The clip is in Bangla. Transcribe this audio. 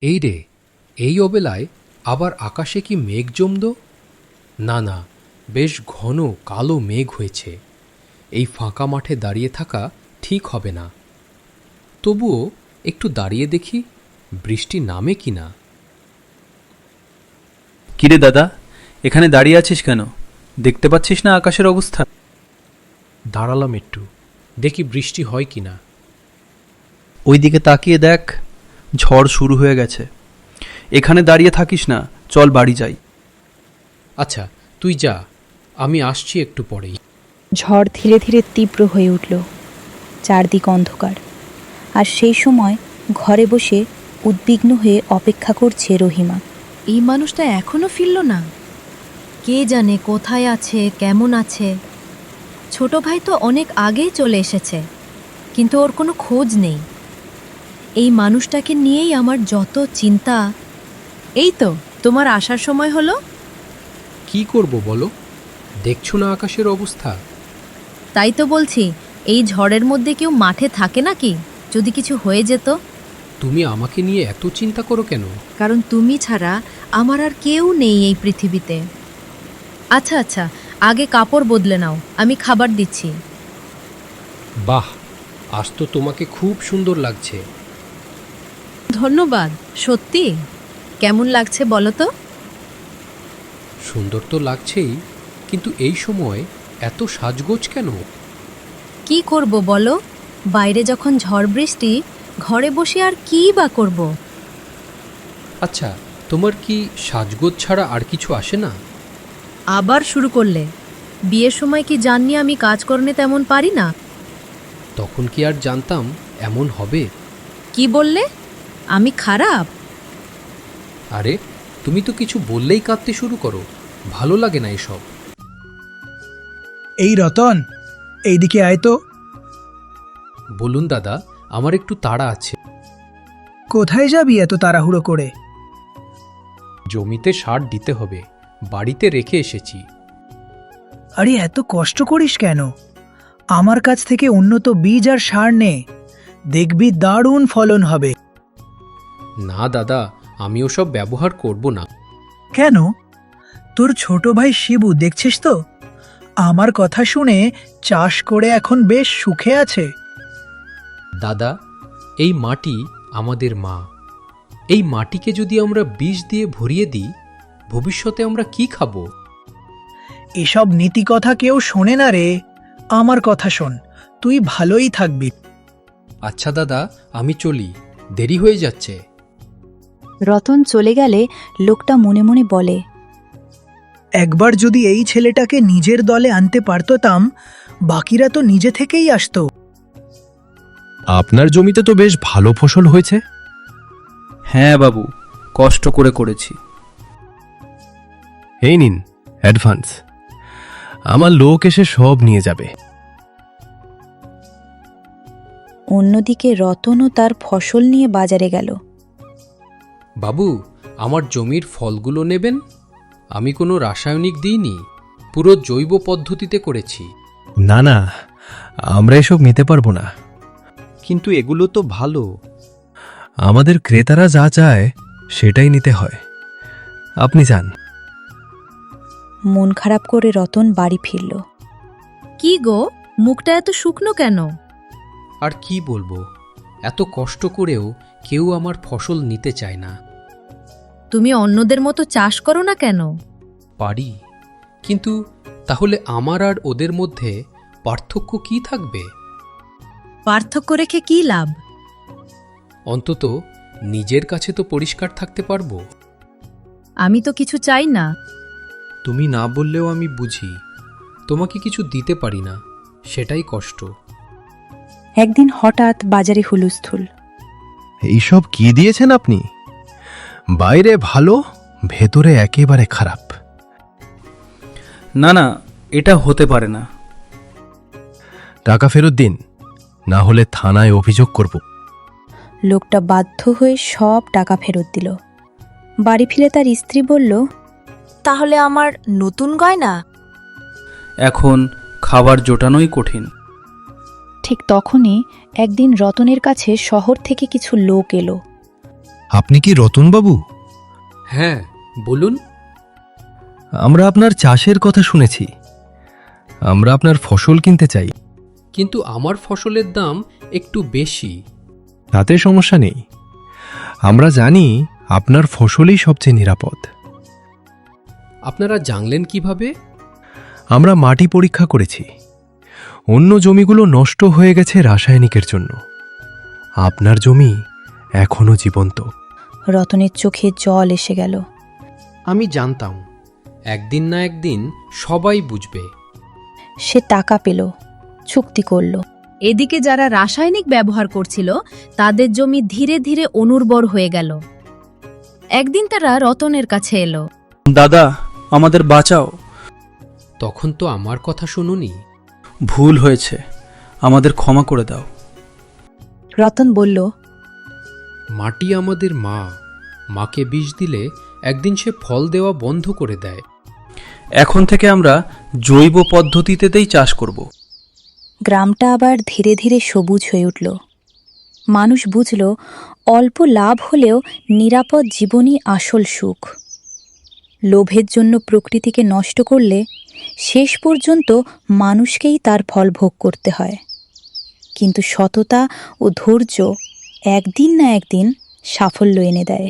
এই রে, এই অবেলায় আবার আকাশে কি মেঘ জমল? না না, বেশ ঘন কালো মেঘ হয়েছে। এই ফাঁকা মাঠে দাঁড়িয়ে থাকা ঠিক হবে না। তবুও একটু দাঁড়িয়ে দেখি বৃষ্টি নামে কি না। কিরে দাদা, এখানে দাঁড়িয়ে আছিস কেন? দেখতে পাচ্ছিস না আকাশের অবস্থা? দাঁড়ালাম একটু, দেখি বৃষ্টি হয় কি না। ওইদিকে তাকিয়ে দেখ, ঝড় শুরু হয়ে গেছে। এখানে দাঁড়িয়ে থাকিস না, চল বাড়ি যাই। আচ্ছা, তুই যা, আমি আসছি একটু পরেই। ঝড় ধীরে ধীরে তীব্র হয়ে উঠল। চারদিক অন্ধকার। আর সেই সময় ঘরে বসে উদ্বিগ্ন হয়ে অপেক্ষা করছে রহিমা। এই মানুষটা এখনো ফিরল না। কে জানে কোথায় আছে, কেমন আছে। ছোট ভাই তো অনেক আগেই চলে এসেছে, কিন্তু ওর কোনো খোঁজ নেই। এই মানুষটাকে নিয়েই আমার যত চিন্তা। এই তো তোমার আসার সময় হলো। কি করব বলো? দেখছো না আকাশের অবস্থা? তাই তো বলছি, এই ঝড়ের মধ্যে কেউ মাঠে থাকে নাকি? যদি কিছু হয়ে যেত। তুমি আমাকে নিয়ে এত চিন্তা করো কেন? কারণ তুমি ছাড়া আমার আর কেউ নেই এই পৃথিবীতে। আচ্ছা আচ্ছা, আগে কাপড় বদলে নাও, আমি খাবার দিচ্ছি। বাহ, আজ তো তোমাকে খুব সুন্দর লাগছে। ধন্যবাদ। সত্যি? কেমন লাগছে বলো তো? সুন্দর তো লাগছেই, কিন্তু এই সময় এত সাজগোজ কেন? কি করব বলো? বাইরে যখন ঝড় বৃষ্টি, ঘরে বসে আর কী বা করব? আচ্ছা, তোমার কি সাজগোজ ছাড়া আর কিছু আসে না? আবার শুরু করলে? বিয়ের সময় কি জাননি আমি কাজ করতে তেমন পারি না? তখন কি আর জানতাম এমন হবে? কি বললে? আমি খারাপ? আরে, তুমি তো কিছু বললেই কাঁদতে শুরু করো। ভালো লাগে না এসব। এই রতন, এইদিকে আয় তো। বলুন দাদা, আমার একটু তাড়া আছে। কোথায় যাবি এত তাড়াহুড়ো করে? জমিতে সার দিতে হবে, বাড়িতে রেখে এসেছি। আরে এত কষ্ট করিস কেন? আমার কাছ থেকে উন্নত বীজ আর সার নে, দেখবি দারুণ ফলন হবে। না দাদা, আমি ওসব ব্যবহার করব না। কেন? তোর ছোট ভাই শিবু দেখছিস তো, আমার কথা শুনে চাষ করে এখন বেশ সুখে আছে। দাদা, এই মাটি আমাদের মা। এই মাটিকে যদি আমরা বীজ দিয়ে ভরিয়ে দিই, ভবিষ্যতে আমরা কি খাবো? এসব নীতি কথা কেউ শোনে না রে, আমার কথা শোন, তুই ভালোই থাকবি। আচ্ছা দাদা, আমি চলি, দেরি হয়ে যাচ্ছে। রতন চলে গেলে লোকটা মনে মনে বলে, একবার যদি এই ছেলেটাকে নিজের দলে আনতে পারতাম, বাকিরা তো নিজে থেকেই আসতো। আপনার জমিতে তো বেশ ভালো ফসল হয়েছে। হ্যাঁ বাবু, কষ্ট করে করেছি। এই নিন অ্যাডভান্স, আমার লোক এসে সব নিয়ে যাবে। অন্যদিকে রতনও তার ফসল নিয়ে বাজারে গেল। বাবু, আমার জমির ফলগুলো নেবেন? আমি কোনো রাসায়নিক দিইনি, পুরো জৈব পদ্ধতিতে করেছি। না না, আমরা এসব নিতে পারবো না। কিন্তু এগুলো তো ভালো। আমাদের ক্রেতারা যা চায় সেটাই নিতে হয়। আপনি যান। মন খারাপ করে রতন বাড়ি ফিরল। কি গো, মুখটা এত শুকনো কেন? আর কি বলবো, এত কষ্ট করেও কেউ আমার ফসল নিতে চায় না। তুমি অন্যদের মতো চাষ করো না কেন? পারি, কিন্তু তাহলে আমার আর ওদের মধ্যে পার্থক্য কি থাকবে? পার্থক্য রেখে কি লাভ? অন্তত নিজের কাছে তো পরিষ্কার থাকতে পারবো। আমি তো কিছু চাই না। তুমি না বললেও আমি বুঝি, তোমাকে কিছু দিতে পারি না, সেটাই কষ্ট। একদিন হঠাৎ বাজারে হুলস্থুল। এইসব কি দিয়েছেন আপনি? বাইরে ভালো, ভেতরে একেবারে খারাপ। না না, এটা হতে পারে না। টাকা ফেরত দিন, না হলে থানায় অভিযোগ করব। লোকটা বাধ্য হয়ে সব টাকা ফেরত দিল। বাড়ি ফিরে তার স্ত্রী বলল, তাহলে আমার নতুন গয়না? এখন খাবার জোটানোই কঠিন। ঠিক তখনই একদিন রতনের কাছে শহর থেকে কিছু লোক এলো। আপনি কি রতনবাবু? হ্যাঁ, বলুন। আমরা আপনার চাষের কথা শুনেছি। আমরা আপনার ফসল কিনতে চাই। কিন্তু আমার ফসলের দাম একটু বেশি। তাতে সমস্যা নেই। আমরা জানি আপনার ফসলই সবচেয়ে নিরাপদ। আপনারা জানলেন কিভাবে? আমরা মাটি পরীক্ষা করেছি। অন্য জমিগুলো নষ্ট হয়ে গেছে রাসায়নিকের জন্য। আপনার জমি এখনো জীবন্ত। রতনের চোখে জল এসে গেল। আমি জানতাম একদিন না একদিন সবাই বুঝবে। সে টাকা পেল, চুক্তি করল। এদিকে যারা রাসায়নিক ব্যবহার করছিল তাদের জমি ধীরে ধীরে অনুর্বর হয়ে গেল। একদিন তারা রতনের কাছে এলো। দাদা, আমাদের বাঁচাও। তখন তো আমার কথা শুনুনি। ভুল হয়েছে, আমাদের ক্ষমা করে দাও। রতন বলল, মাটি আমাদের মা। মাকে বিষ দিলে একদিন সে ফল দেওয়া বন্ধ করে দেয়। এখন থেকে আমরা জৈব পদ্ধতিতেই চাষ করব। গ্রামটা আবার ধীরে ধীরে সবুজ হয়ে উঠল। মানুষ বুঝল অল্প লাভ হলেও নিরাপদ জীবনই আসল সুখ। লোভের জন্য প্রকৃতিকে নষ্ট করলে শেষ পর্যন্ত মানুষকেই তার ফল ভোগ করতে হয়। কিন্তু সততা ও ধৈর্য একদিন না একদিন সাফল্য এনে দেয়।